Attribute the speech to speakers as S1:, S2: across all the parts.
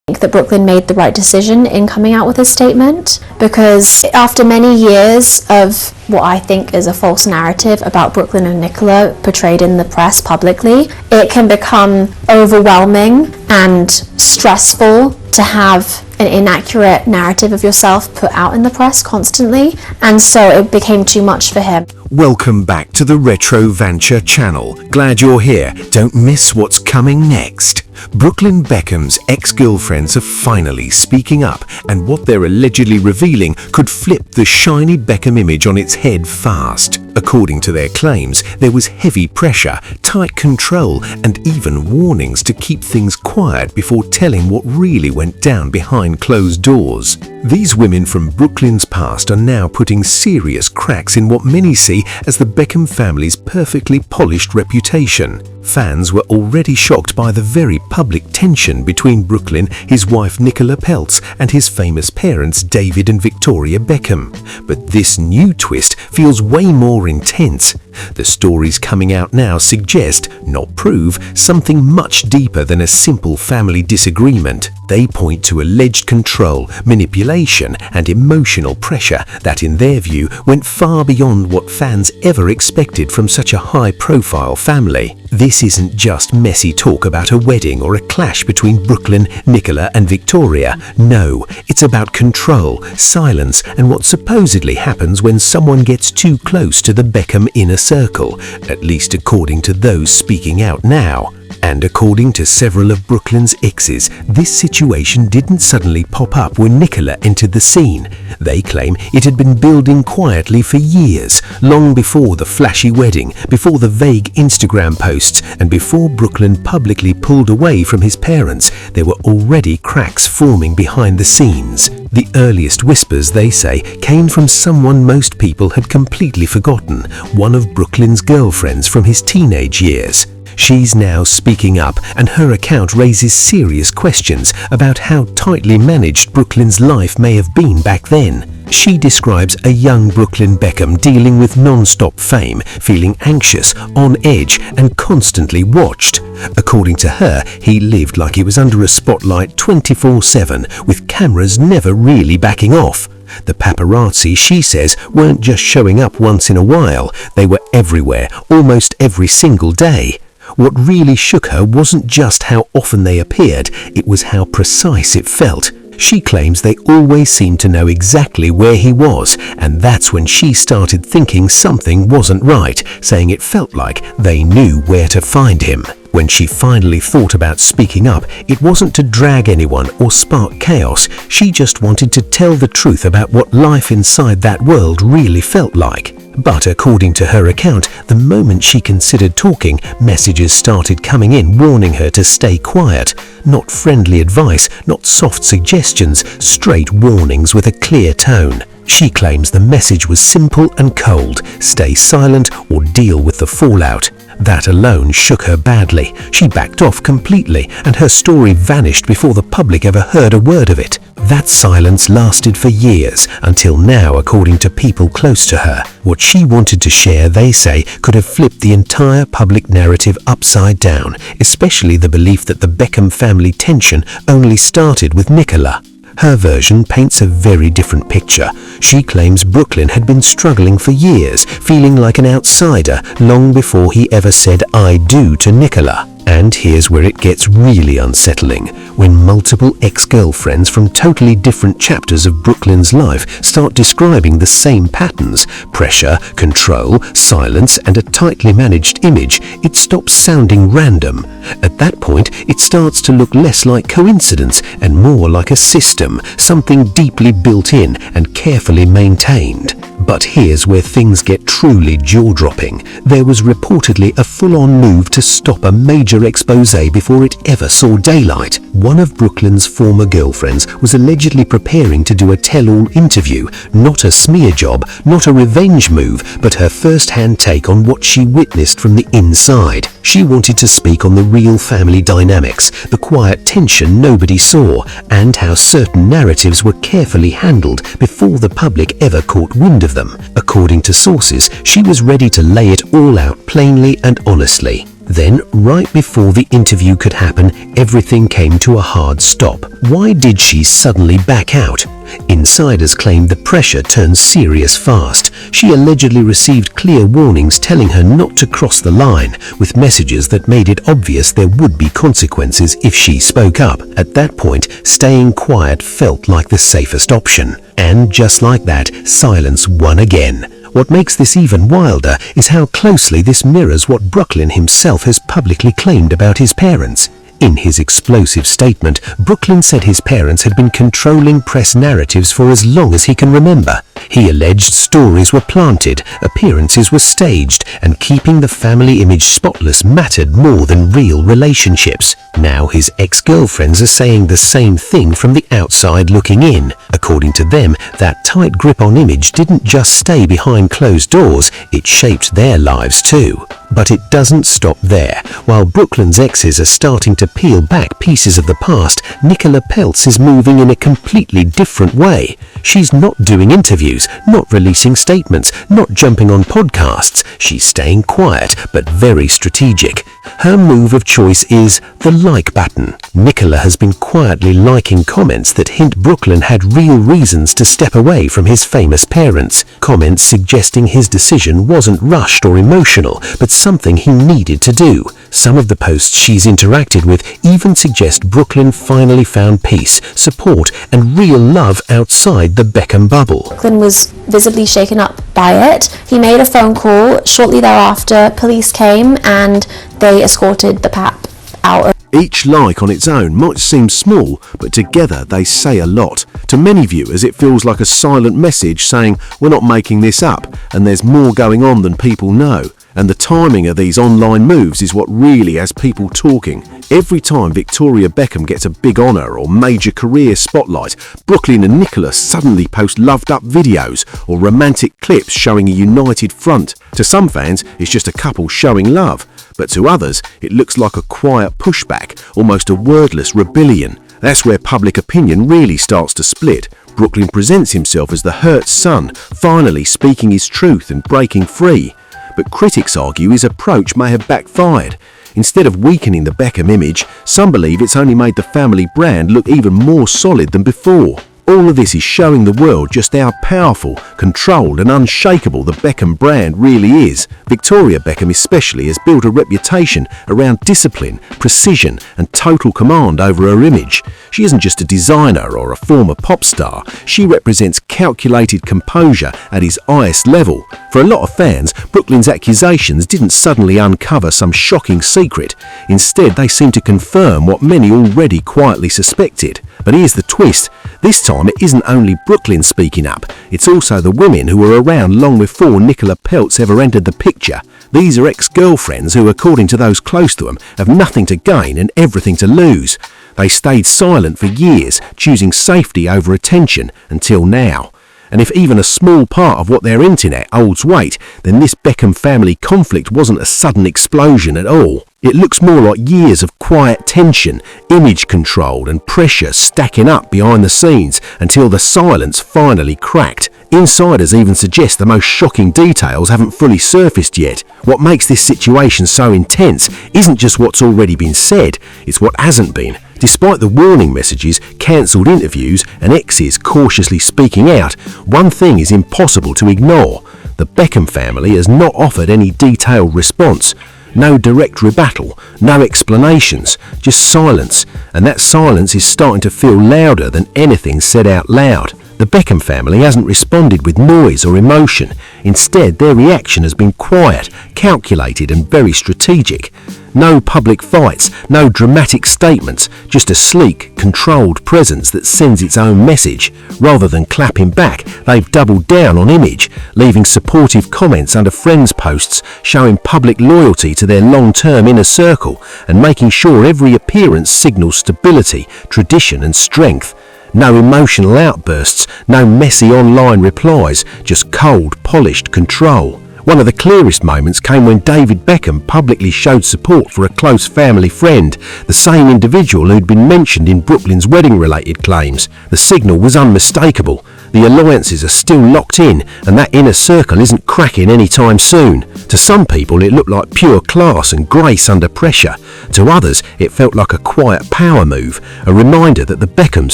S1: that Brooklyn made the right decision in coming out with a statement, because after many years of what I think is a false narrative about Brooklyn and Nicola portrayed in the press publicly, it can become overwhelming and stressful to have an inaccurate narrative of yourself put out in the press constantly, and so it became too much for him.
S2: Welcome back to the Retro Venture channel. Glad you're here. Don't miss what's coming next. Brooklyn Beckham's ex-girlfriends are finally speaking up, and what they're allegedly revealing could flip the shiny Beckham image on its head fast. According to their claims, there was heavy pressure, tight control, and even warnings to keep things quiet before telling what really went down behind closed doors. These women from Brooklyn's past are now putting serious cracks in what many see as the Beckham family's perfectly polished reputation. Fans were already shocked by the very public tension between Brooklyn, his wife Nicola Peltz, and his famous parents David and Victoria Beckham. But this new twist feels way more intense. The stories coming out now suggest, not prove, something much deeper than a simple family disagreement. They point to alleged control, manipulation, and emotional pressure that, in their view, went far beyond what fans ever expected from such a high-profile family. This isn't just messy talk about a wedding or a clash between Brooklyn, Nicola, and Victoria. No, it's about control, silence, and what supposedly happens when someone gets too close to the Beckham inner circle, at least according to those speaking out now. And according to several of Brooklyn's exes, this situation didn't suddenly pop up when Nicola entered the scene. They claim it had been building quietly for years, long before the flashy wedding, before the vague Instagram posts, and before Brooklyn publicly pulled away from his parents. There were already cracks forming behind the scenes. The earliest whispers, they say, came from someone most people had completely forgotten, one of Brooklyn's girlfriends from his teenage years. She's now speaking up, and her account raises serious questions about how tightly managed Brooklyn's life may have been back then. She describes a young Brooklyn Beckham dealing with non-stop fame, feeling anxious, on edge, and constantly watched. According to her, he lived like he was under a spotlight 24/7, with cameras never really backing off. The paparazzi, she says, weren't just showing up once in a while. They were everywhere, almost every single day. What really shook her wasn't just how often they appeared, it was how precise it felt. She claims they always seemed to know exactly where he was, and that's when she started thinking something wasn't right, saying it felt like they knew where to find him. When she finally thought about speaking up, it wasn't to drag anyone or spark chaos. She just wanted to tell the truth about what life inside that world really felt like. But according to her account, the moment she considered talking, messages started coming in warning her to stay quiet. Not friendly advice, not soft suggestions, straight warnings with a clear tone. She claims the message was simple and cold: stay silent or deal with the fallout. That alone shook her badly. She backed off completely, and her story vanished before the public ever heard a word of it. That silence lasted for years, until now, according to people close to her. What she wanted to share, they say, could have flipped the entire public narrative upside down, especially the belief that the Beckham family tension only started with Nicola. Her version paints a very different picture. She claims Brooklyn had been struggling for years, feeling like an outsider long before he ever said "I do" to Nicola. And here's where it gets really unsettling, when multiple ex-girlfriends from totally different chapters of Brooklyn's life start describing the same patterns: pressure, control, silence, and a tightly managed image. It stops sounding random. At that point, it starts to look less like coincidence and more like a system, something deeply built in and carefully maintained. But here's where things get truly jaw-dropping. There was reportedly a full-on move to stop a major expose before it ever saw daylight. One of Brooklyn's former girlfriends was allegedly preparing to do a tell-all interview, not a smear job, not a revenge move, but her first-hand take on what she witnessed from the inside. She wanted to speak on the real family dynamics, the quiet tension nobody saw, and how certain narratives were carefully handled before the public ever caught wind of them. According to sources, she was ready to lay it all out plainly and honestly. Then, right before the interview could happen, everything came to a hard stop. Why did she suddenly back out? Insiders claimed the pressure turned serious fast. She allegedly received clear warnings telling her not to cross the line, with messages that made it obvious there would be consequences if she spoke up. At that point, staying quiet felt like the safest option. And just like that, silence won again. What makes this even wilder is how closely this mirrors what Brooklyn himself has publicly claimed about his parents. In his explosive statement, Brooklyn said his parents had been controlling press narratives for as long as he can remember. He alleged stories were planted, appearances were staged, and keeping the family image spotless mattered more than real relationships. Now his ex-girlfriends are saying the same thing from the outside looking in. According to them, that tight grip on image didn't just stay behind closed doors, it shaped their lives too. But it doesn't stop there. While Brooklyn's exes are starting to peel back pieces of the past, Nicola Peltz is moving in a completely different way. She's not doing interviews, not releasing statements, not jumping on podcasts. She's staying quiet, but very strategic. Her move of choice is the like button. Nicola has been quietly liking comments that hint Brooklyn had real reasons to step away from his famous parents. Comments suggesting his decision wasn't rushed or emotional, but something he needed to do. Some of the posts she's interacted with even suggest Brooklyn finally found peace, support, and real love outside the Beckham bubble.
S1: Brooklyn was visibly shaken up by it. He made a phone call. Shortly thereafter, police came and they escorted the pap out.
S3: Each like on its own might seem small, but together they say a lot. To many viewers, it feels like a silent message saying, we're not making this up, and there's more going on than people know. And the timing of these online moves is what really has people talking. Every time Victoria Beckham gets a big honour or major career spotlight, Brooklyn and Nicola suddenly post loved-up videos or romantic clips showing a united front. To some fans, it's just a couple showing love, but to others, it looks like a quiet pushback, almost a wordless rebellion. That's where public opinion really starts to split. Brooklyn presents himself as the hurt son, finally speaking his truth and breaking free. But critics argue his approach may have backfired. Instead of weakening the Beckham image, some believe it's only made the family brand look even more solid than before. All of this is showing the world just how powerful, controlled and unshakable the Beckham brand really is. Victoria Beckham especially has built a reputation around discipline, precision and total command over her image. She isn't just a designer or a former pop star, she represents calculated composure at his highest level. For a lot of fans, Brooklyn's accusations didn't suddenly uncover some shocking secret. Instead, they seem to confirm what many already quietly suspected. But here's the twist. This time it isn't only Brooklyn speaking up, it's also the women who were around long before Nicola Peltz ever entered the picture. These are ex-girlfriends who, according to those close to them, have nothing to gain and everything to lose. They stayed silent for years, choosing safety over attention until now. And if even a small part of what they're hinting at holds weight, then this Beckham family conflict wasn't a sudden explosion at all. It looks more like years of quiet tension, image control and pressure stacking up behind the scenes until the silence finally cracked. Insiders even suggest the most shocking details haven't fully surfaced yet. What makes this situation so intense isn't just what's already been said, it's what hasn't been. Despite the warning messages, cancelled interviews and exes cautiously speaking out, one thing is impossible to ignore. The Beckham family has not offered any detailed response. No direct rebuttal, no explanations, just silence, and that silence is starting to feel louder than anything said out loud. The Beckham family hasn't responded with noise or emotion. Instead, their reaction has been quiet, calculated and very strategic. No public fights, no dramatic statements, just a sleek, controlled presence that sends its own message. Rather than clapping back, they've doubled down on image, leaving supportive comments under friends' posts, showing public loyalty to their long-term inner circle, and making sure every appearance signals stability, tradition and strength. No emotional outbursts, no messy online replies, just cold, polished control. One of the clearest moments came when David Beckham publicly showed support for a close family friend, the same individual who'd been mentioned in Brooklyn's wedding-related claims. The signal was unmistakable. The alliances are still locked in, and that inner circle isn't cracking anytime soon. To some people it looked like pure class and grace under pressure. To others it felt like a quiet power move, a reminder that the Beckhams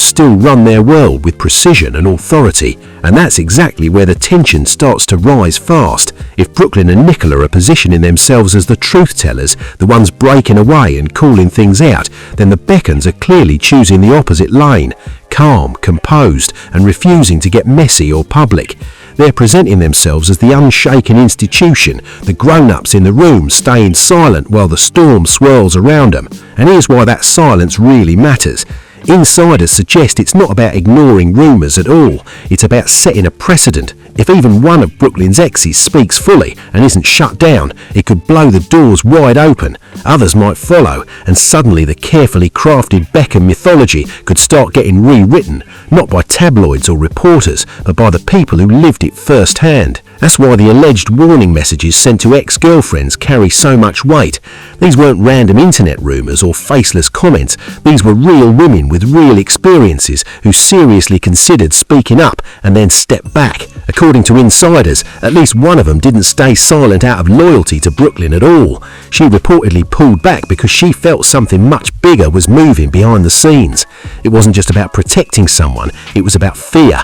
S3: still run their world with precision and authority. And that's exactly where the tension starts to rise fast. If Brooklyn and Nicola are positioning themselves as the truth tellers, the ones breaking away and calling things out, then the Beckhams are clearly choosing the opposite lane, calm, composed, and refusing to get messy or public. They're presenting themselves as the unshaken institution, the grown-ups in the room staying silent while the storm swirls around them. And here's why that silence really matters. Insiders suggest it's not about ignoring rumours at all, it's about setting a precedent. If even one of Brooklyn's exes speaks fully and isn't shut down, it could blow the doors wide open. Others might follow, and suddenly the carefully crafted Beckham mythology could start getting rewritten, not by tabloids or reporters, but by the people who lived it firsthand. That's why the alleged warning messages sent to ex-girlfriends carry so much weight. These weren't random internet rumours or faceless comments. These were real women with real experiences who seriously considered speaking up and then stepped back. According to insiders, at least one of them didn't stay silent out of loyalty to Brooklyn at all. She reportedly pulled back because she felt something much bigger was moving behind the scenes. It wasn't just about protecting someone, it was about fear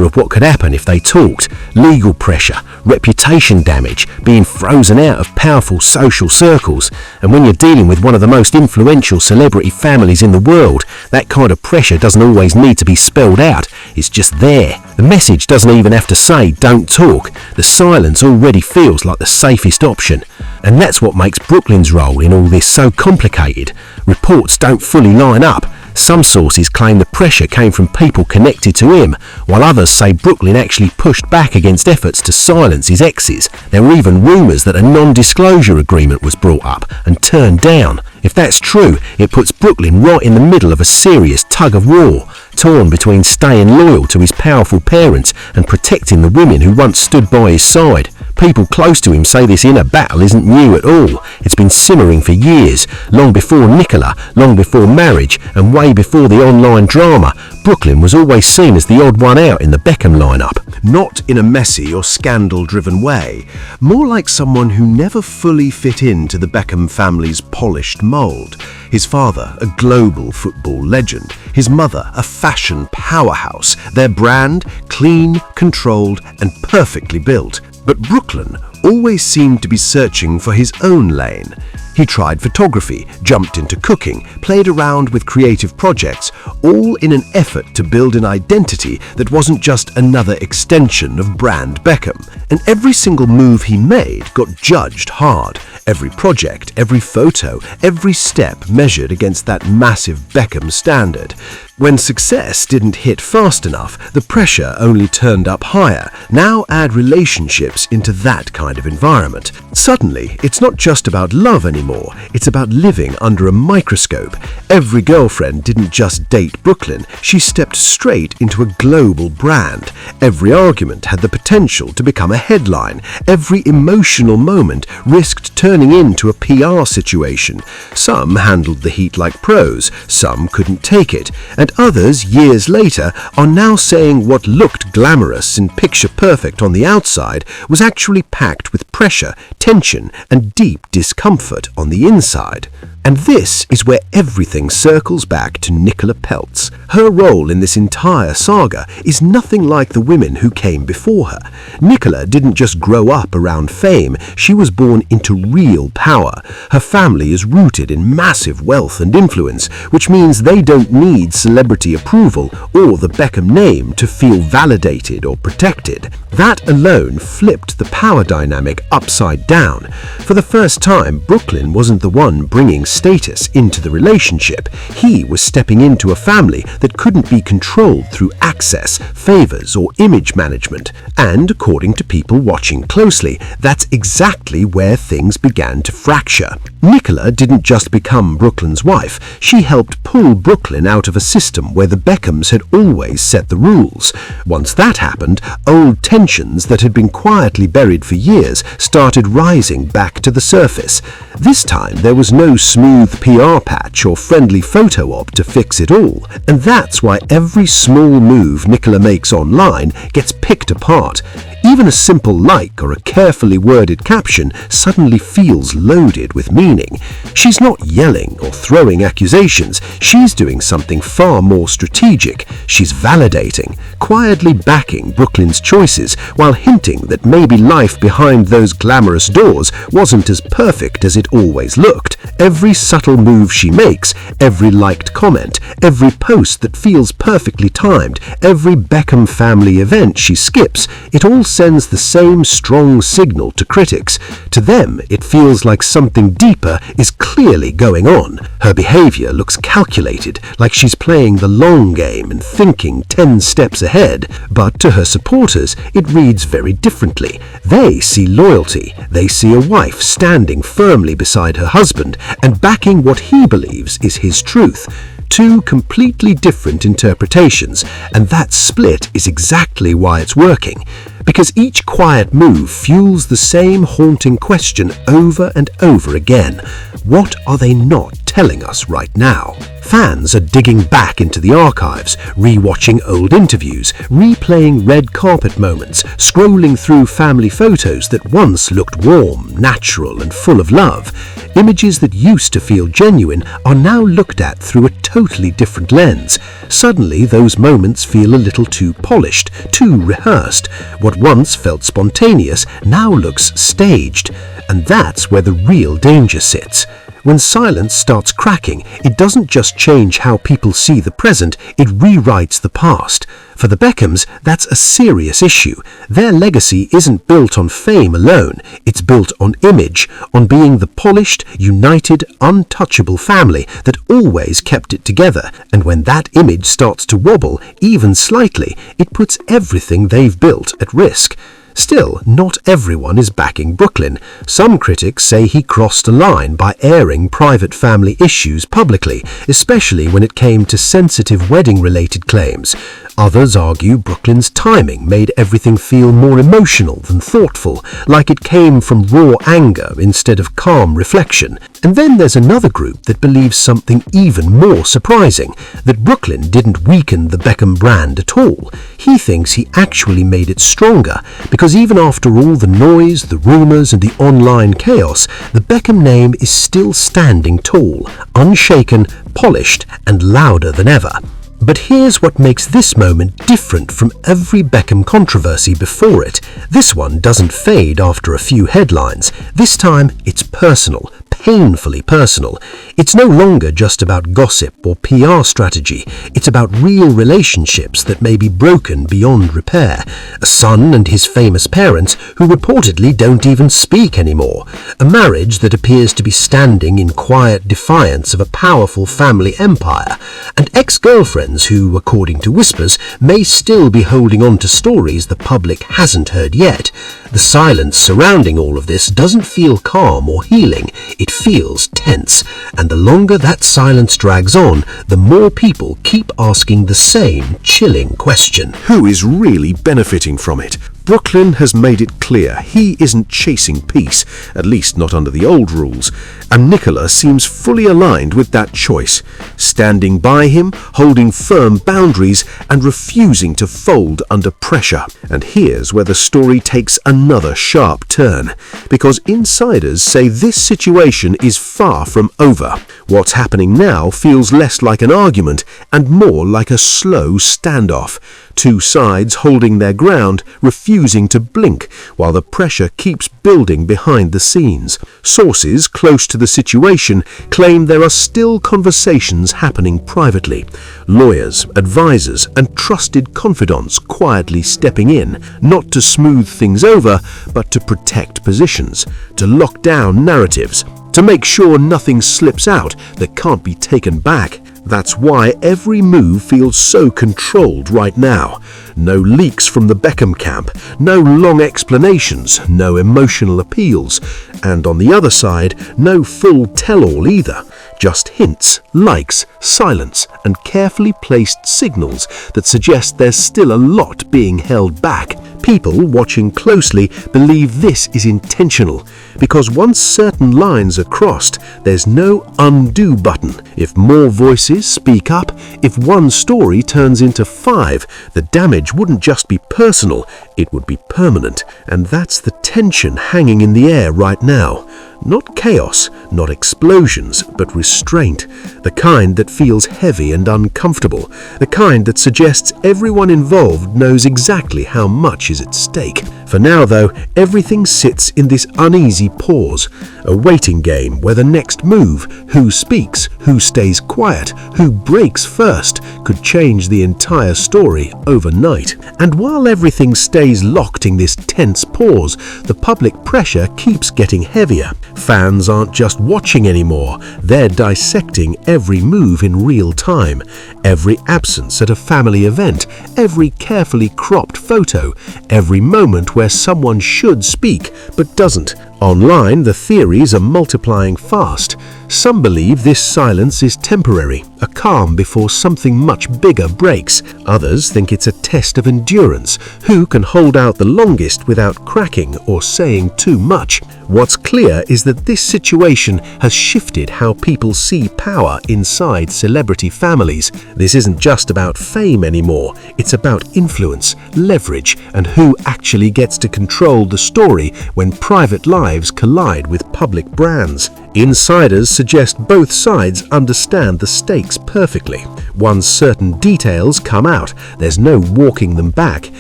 S3: of what could happen if they talked, legal pressure, reputation damage, being frozen out of powerful social circles. And when you're dealing with one of the most influential celebrity families in the world, that kind of pressure doesn't always need to be spelled out, it's just there. The message doesn't even have to say don't talk, the silence already feels like the safest option. And that's what makes Brooklyn's role in all this so complicated. Reports don't fully line up. Some sources claim the pressure came from people connected to him, while others say Brooklyn actually pushed back against efforts to silence his exes. There were even rumours that a non-disclosure agreement was brought up and turned down. If that's true, it puts Brooklyn right in the middle of a serious tug of war, torn between staying loyal to his powerful parents and protecting the women who once stood by his side. People close to him say this inner battle isn't new at all. It's been simmering for years, long before Nicola, long before marriage, and way before the online drama. Brooklyn was always seen as the odd one out in the Beckham lineup. Not in a messy or scandal-driven way, more like someone who never fully fit into the Beckham family's polished mould. His father, a global football legend. His mother, a fashion powerhouse. Their brand, clean, controlled, and perfectly built. But Brooklyn always seemed to be searching for his own lane. He tried photography, jumped into cooking, played around with creative projects, all in an effort to build an identity that wasn't just another extension of brand Beckham. And every single move he made got judged hard. Every project, every photo, every step measured against that massive Beckham standard. When success didn't hit fast enough, the pressure only turned up higher. Now add relationships into that kind of environment. Suddenly, it's not just about love anymore, it's about living under a microscope. Every girlfriend didn't just date Brooklyn, she stepped straight into a global brand. Every argument had the potential to become a headline. Every emotional moment risked turning into a PR situation. Some handled the heat like pros, some couldn't take it, and others, years later, are now saying what looked glamorous and picture-perfect on the outside was actually packed with pressure, tension, and deep discomfort on the inside. And this is where everything circles back to Nicola Peltz. Her role in this entire saga is nothing like the women who came before her. Nicola didn't just grow up around fame, she was born into real power. Her family is rooted in massive wealth and influence, which means they don't need celebrity approval or the Beckham name to feel validated or protected. That alone flipped the power dynamic upside down. For the first time, Brooklyn wasn't the one bringing status into the relationship. He was stepping into a family that couldn't be controlled through access, favors, or image management. And according to people watching closely, that's exactly where things began to fracture. Nicola didn't just become Brooklyn's wife, she helped pull Brooklyn out of a system where the Beckhams had always set the rules. Once that happened, old tensions that had been quietly buried for years started rising back to the surface. This time there was no smooth smooth PR patch or friendly photo op to fix it all. And that's why every small move Nicola makes online gets picked apart. Even a simple like or a carefully worded caption suddenly feels loaded with meaning. She's not yelling or throwing accusations. She's doing something far more strategic. She's validating, quietly backing Brooklyn's choices while hinting that maybe life behind those glamorous doors wasn't as perfect as it always looked. Every subtle move she makes, every liked comment, every post that feels perfectly timed, every Beckham family event she skips, it all sends the same strong signal to critics. To them, it feels like something deeper is clearly going on. Her behavior looks calculated, like she's playing the long game and thinking 10 steps ahead. But to her supporters, it reads very differently. They see loyalty. They see a wife standing firmly beside her husband and backing what he believes is his truth. Two completely different interpretations, and that split is exactly why it's working. Because each quiet move fuels the same haunting question over and over again. What are they not telling us right now? Fans are digging back into the archives, re-watching old interviews, replaying red carpet moments, scrolling through family photos that once looked warm, natural, and full of love. Images that used to feel genuine are now looked at through a totally different lens. Suddenly, those moments feel a little too polished, too rehearsed. What once felt spontaneous now looks staged. And that's where the real danger sits. When silence starts cracking, it doesn't just change how people see the present, it rewrites the past. For the Beckhams, that's a serious issue. Their legacy isn't built on fame alone, it's built on image, on being the polished, united, untouchable family that always kept it together. And when that image starts to wobble, even slightly, it puts everything they've built at risk. Still, not everyone is backing Brooklyn. Some critics say he crossed a line by airing private family issues publicly, especially when it came to sensitive wedding-related claims. Others argue Brooklyn's timing made everything feel more emotional than thoughtful, like it came from raw anger instead of calm reflection. And then there's another group that believes something even more surprising, that Brooklyn didn't weaken the Beckham brand at all. He thinks he actually made it stronger, because even after all the noise, the rumours and the online chaos, the Beckham name is still standing tall, unshaken, polished and louder than ever. But here's what makes this moment different from every Beckham controversy before it. This one doesn't fade after a few headlines. This time it's personal, painfully personal. It's no longer just about gossip or PR strategy. It's about real relationships that may be broken beyond repair. A son and his famous parents who reportedly don't even speak anymore. A marriage that appears to be standing in quiet defiance of a powerful family empire. And ex-girlfriends who, according to whispers, may still be holding on to stories the public hasn't heard yet. The silence surrounding all of this doesn't feel calm or healing. It feels tense, and the longer that silence drags on, the more people keep asking the same chilling question. Who is really benefiting from it? Brooklyn has made it clear he isn't chasing peace, at least not under the old rules, and Nicola seems fully aligned with that choice, standing by him, holding firm boundaries and refusing to fold under pressure. And here's where the story takes another sharp turn, because insiders say this situation is far from over. What's happening now feels less like an argument and more like a slow standoff. Two sides holding their ground, refusing to blink, while the pressure keeps building behind the scenes. Sources close to the situation claim there are still conversations happening privately. Lawyers, advisors, and trusted confidants quietly stepping in, not to smooth things over, but to protect positions, to lock down narratives, to make sure nothing slips out that can't be taken back. That's why every move feels so controlled right now. No leaks from the Beckham camp, no long explanations, no emotional appeals, and on the other side, no full tell-all either. Just hints, likes, silence, and carefully placed signals that suggest there's still a lot being held back. People watching closely believe this is intentional, because once certain lines are crossed, there's no undo button. If more voices speak up, if one story turns into 5, the damage wouldn't just be personal, it would be permanent. And that's the tension hanging in the air right now. Not chaos, not explosions, but restraint. The kind that feels heavy and uncomfortable. The kind that suggests everyone involved knows exactly how much is at stake. For now, though, everything sits in this uneasy pause, a waiting game where the next move, who speaks, who stays quiet, who breaks first, could change the entire story overnight. And while everything stays locked in this tense pause, the public pressure keeps getting heavier. Fans aren't just watching anymore, they're dissecting every move in real time, every absence at a family event, every carefully cropped photo, every moment where someone should speak but doesn't. Online, the theories are multiplying fast. Some believe this silence is temporary, a calm before something much bigger breaks. Others think it's a test of endurance, who can hold out the longest without cracking or saying too much. What's clear is that this situation has shifted how people see power inside celebrity families. This isn't just about fame anymore, it's about influence, leverage, and who actually gets to control the story when private lives collide with public brands. Insiders suggest both sides understand the stakes perfectly. Once certain details come out, there's no walking them back.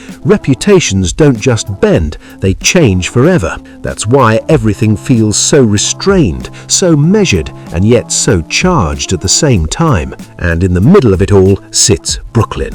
S3: Reputations don't just bend, they change forever. That's why everything feels so restrained, so measured, and yet so charged at the same time. And in the middle of it all sits Brooklyn.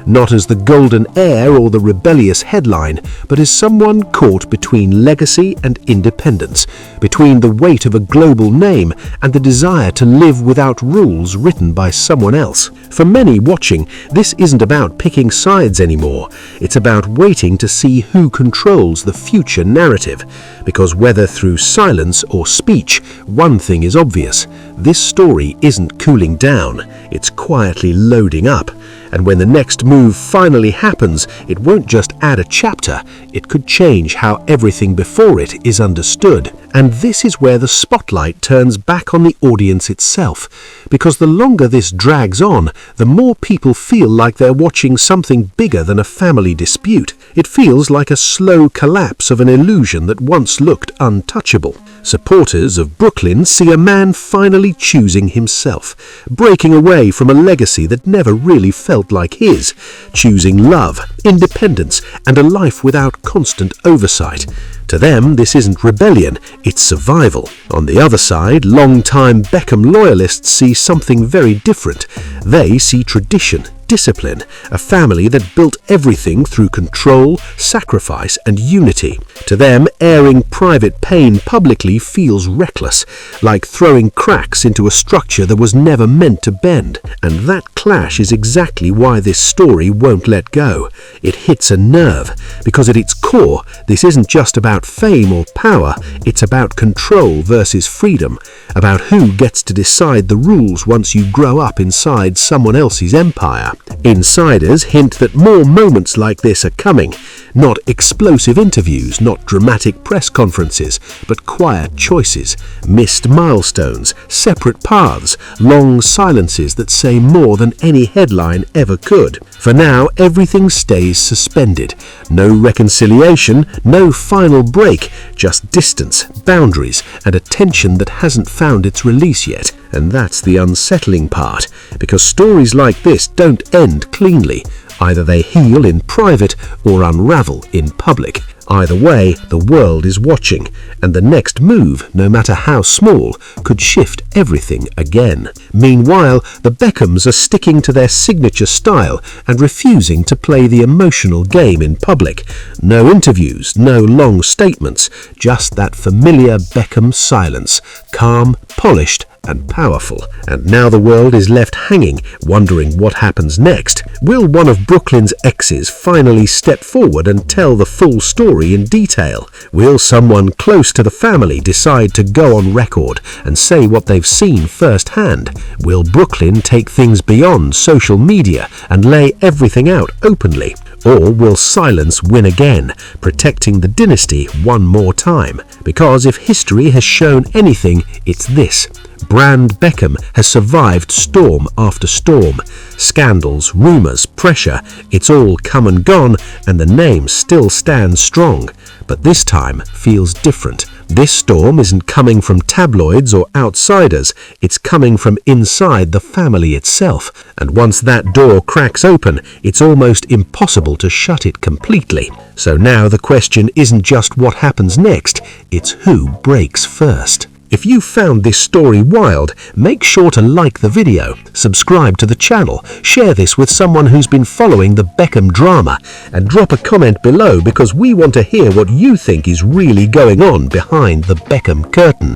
S3: Not as the golden heir or the rebellious headline, but as someone caught between legacy and independence, between the weight of a global name and the desire to live without rules written by someone else. For many watching, this isn't about picking sides anymore. It's about waiting to see who controls the future narrative. Because whether through silence or speech, one thing is obvious. This story isn't cooling down, it's quietly loading up. And when the next move finally happens, it won't just add a chapter, it could change how everything before it is understood. And this is where the spotlight turns back on the audience itself. Because the longer this drags on, the more people feel like they're watching something bigger than a family dispute. It feels like a slow collapse of an illusion that once looked untouchable. Supporters of Brooklyn see a man finally choosing himself, breaking away from a legacy that never really felt like his, choosing love, independence, and a life without constant oversight. To them, this isn't rebellion, it's survival. On the other side, long-time Beckham loyalists see something very different. They see tradition, discipline, a family that built everything through control, sacrifice, and unity. To them, airing private pain publicly feels reckless, like throwing cracks into a structure that was never meant to bend. And that clash is exactly why this story won't let go. It hits a nerve, because at its core, this isn't just about fame or power, it's about control versus freedom, about who gets to decide the rules once you grow up inside someone else's empire. Insiders hint that more moments like this are coming. Not explosive interviews, not dramatic press conferences, but quiet choices, missed milestones, separate paths, long silences that say more than any headline ever could. For now, everything stays suspended. No reconciliation, no final break, just distance, boundaries, and a tension that hasn't found its release yet. And that's the unsettling part, because stories like this don't end cleanly. Either they heal in private or unravel in public. Either way, the world is watching, and the next move, no matter how small, could shift everything again. Meanwhile, the Beckhams are sticking to their signature style and refusing to play the emotional game in public. No interviews, no long statements, just that familiar Beckham silence, calm, polished, and powerful. And now the world is left hanging, wondering what happens next. Will one of Brooklyn's exes finally step forward and tell the full story in detail? Will someone close to the family decide to go on record and say what they've seen firsthand? Will Brooklyn take things beyond social media and lay everything out openly? Or will silence win again, protecting the dynasty one more time? Because if history has shown anything, it's this. Brand Beckham has survived storm after storm. Scandals, rumours, pressure, it's all come and gone, and the name still stands strong. But this time feels different. This storm isn't coming from tabloids or outsiders, it's coming from inside the family itself. And once that door cracks open, it's almost impossible to shut it completely. So now the question isn't just what happens next, it's who breaks first. If you found this story wild, make sure to like the video, subscribe to the channel, share this with someone who's been following the Beckham drama, and drop a comment below because we want to hear what you think is really going on behind the Beckham curtain.